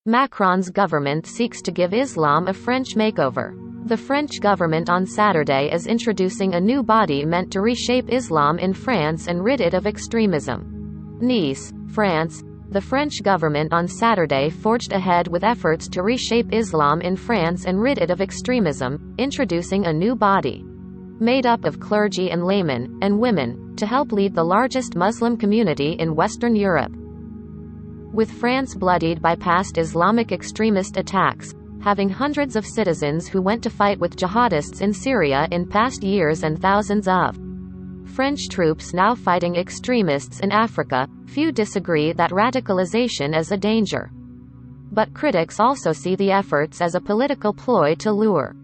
Macron's government seeks to give Islam a French makeover. The French government on Saturday is introducing a new body meant to reshape Islam in France and rid it of extremism. Nice, France. The French government on Saturday forged ahead with efforts to reshape Islam in France and rid it of extremism, introducing a new body made up of clergy and laymen, and women, to help lead the largest Muslim community in Western Europe. With France bloodied by past Islamic extremist attacks, having hundreds of citizens who went to fight with jihadists in Syria in past years and thousands of French troops now fighting extremists in Africa, few disagree that radicalization is a danger. But critics also see the efforts as a political ploy to lure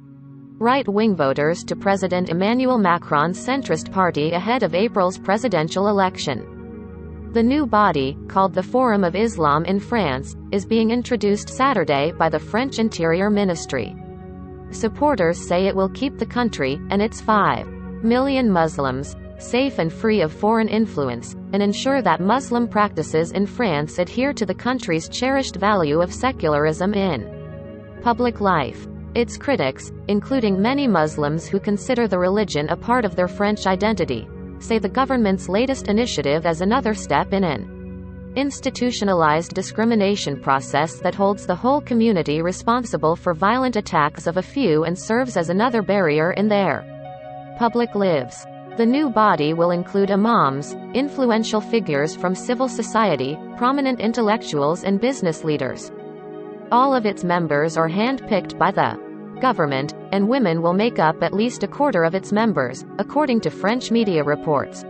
right-wing voters to President Emmanuel Macron's centrist party ahead of April's presidential election. The new body, called the Forum of Islam in France, is being introduced Saturday by the French Interior Ministry. Supporters say it will keep the country, and its 5 million Muslims, safe and free of foreign influence, and ensure that Muslim practices in France adhere to the country's cherished value of secularism in public life. Its critics, including many Muslims who consider the religion a part of their French identity, say the government's latest initiative is another step in an institutionalized discrimination process that holds the whole community responsible for violent attacks of a few and serves as another barrier in their public lives. The new body will include imams, influential figures from civil society, prominent intellectuals and business leaders. All of its members are hand-picked by the government, and women will make up at least a quarter of its members, according to French media reports.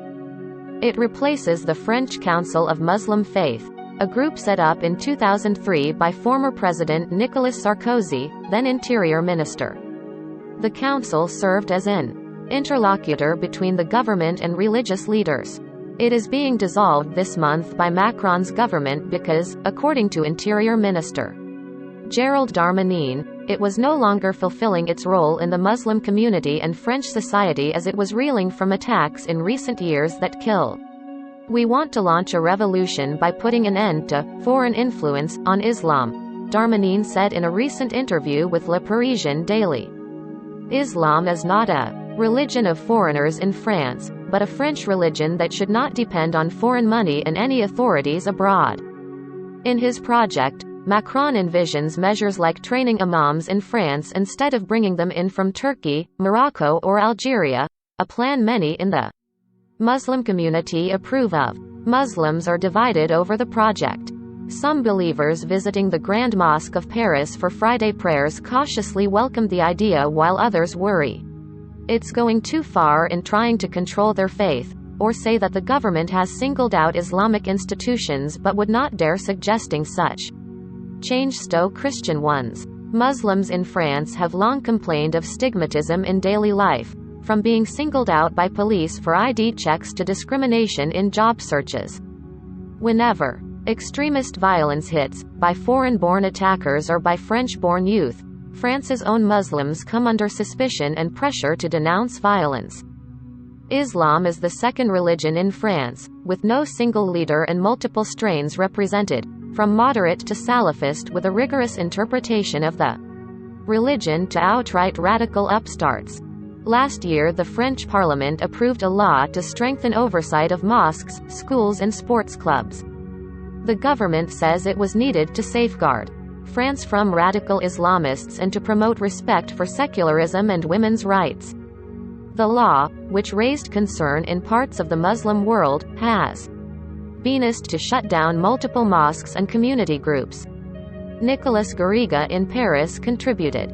It replaces the French Council of Muslim Faith, a group set up in 2003 by former President Nicolas Sarkozy, then Interior Minister. The council served as an interlocutor between the government and religious leaders. It is being dissolved this month by Macron's government because, according to Interior Minister Gérald Darmanin, it was no longer fulfilling its role in the Muslim community and French society as it was reeling from attacks in recent years that kill. "We want to launch a revolution by putting an end to foreign influence on Islam," Darmanin said in a recent interview with Le Parisien Daily. Islam is not a religion of foreigners in France, but a French religion that should not depend on foreign money and any authorities abroad. In his project, Macron envisions measures like training imams in France instead of bringing them in from Turkey, Morocco or Algeria, a plan many in the Muslim community approve of. Muslims are divided over the project. Some believers visiting the Grand Mosque of Paris for Friday prayers cautiously welcome the idea while others worry it's going too far in trying to control their faith, or say that the government has singled out Islamic institutions but would not dare suggesting such change stow Christian ones. Muslims in France have long complained of stigmatism in daily life, from being singled out by police for ID checks to discrimination in job searches. Whenever extremist violence hits, by foreign-born attackers or by French-born youth, France's own Muslims come under suspicion and pressure to denounce violence. Islam is the second religion in France, with no single leader and multiple strains represented, from moderate to Salafist with a rigorous interpretation of the religion to outright radical upstarts. Last year the French Parliament approved a law to strengthen oversight of mosques, schools and sports clubs. The government says it was needed to safeguard France from radical Islamists and to promote respect for secularism and women's rights. The law, which raised concern in parts of the Muslim world, has been used to shut down multiple mosques and community groups. Nicolas Garriga in Paris contributed.